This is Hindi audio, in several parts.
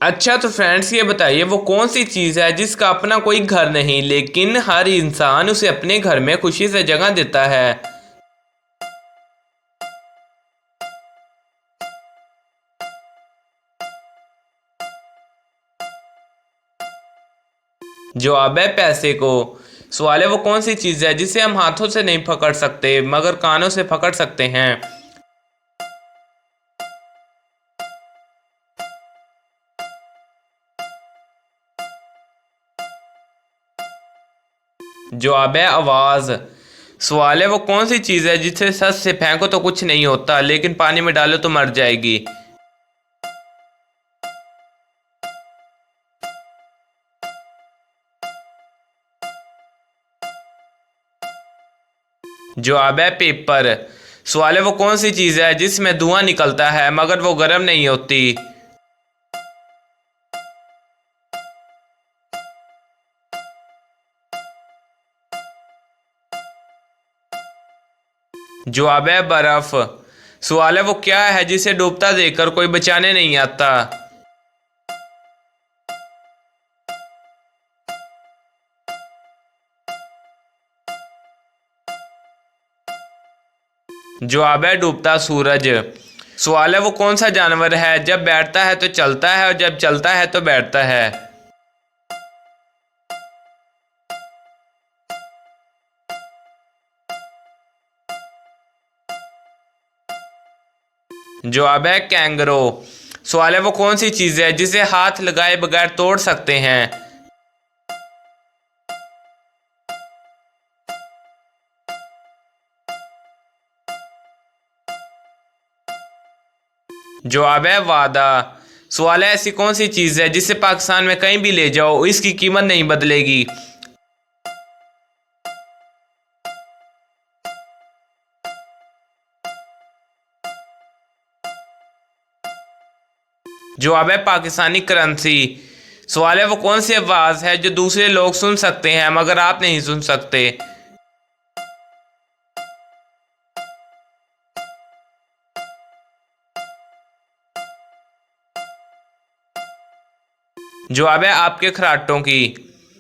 अच्छा तो फ्रेंड्स ये बताइए वो कौन सी चीज़ है जिसका अपना कोई घर नहीं लेकिन हर इंसान उसे अपने घर में खुशी से जगह देता है। जवाब है पैसे को। सवाल है वो कौन सी चीज़ है जिसे हम हाथों से नहीं पकड़ सकते मगर कानों से पकड़ सकते हैं। जवाब है आवाज़। सवाल है वो कौन सी चीज़ है जिसे सच से फेंको तो कुछ नहीं होता लेकिन पानी में डालो तो मर जाएगी। जवाब है पेपर। सवाल है वो कौन सी चीज़ है जिसमें धुआं निकलता है मगर वो गर्म नहीं होती। जवाब है बर्फ। सवाल है वो क्या है जिसे डूबता देखकर कोई बचाने नहीं आता। जवाब है डूबता सूरज। सवाल है वो कौन सा जानवर है जब बैठता है तो चलता है और जब चलता है तो बैठता है। जवाब है कैंगरो। सवाल है वो कौन सी चीज़ है जिसे हाथ लगाए बगैर तोड़ सकते हैं। जवाब है वादा। सवाल है ऐसी कौन सी चीज़ है जिसे पाकिस्तान में कहीं भी ले जाओ इसकी कीमत नहीं बदलेगी। जवाब है पाकिस्तानी करेंसी। सवाल है वो कौन सी आवाज़ है जो दूसरे लोग सुन सकते हैं मगर आप नहीं सुन सकते। जवाब है आपके खराटों की।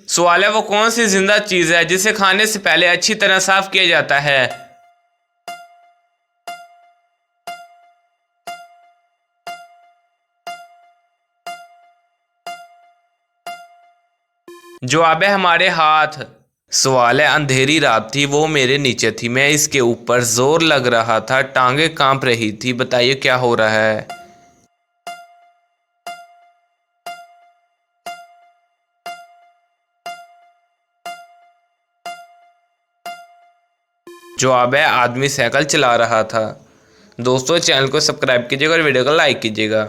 सवाल है वो कौन सी जिंदा चीज़ है जिसे खाने से पहले अच्छी तरह साफ किया जाता है। जवाब है हमारे हाथ। सवाल है अंधेरी रात थी वो मेरे नीचे थी मैं इसके ऊपर जोर लग रहा था टांगे कांप रही थी बताइए क्या हो रहा है। जवाब है आदमी साइकिल चला रहा था। दोस्तों चैनल को सब्सक्राइब कीजिएगा और वीडियो को लाइक कीजिएगा।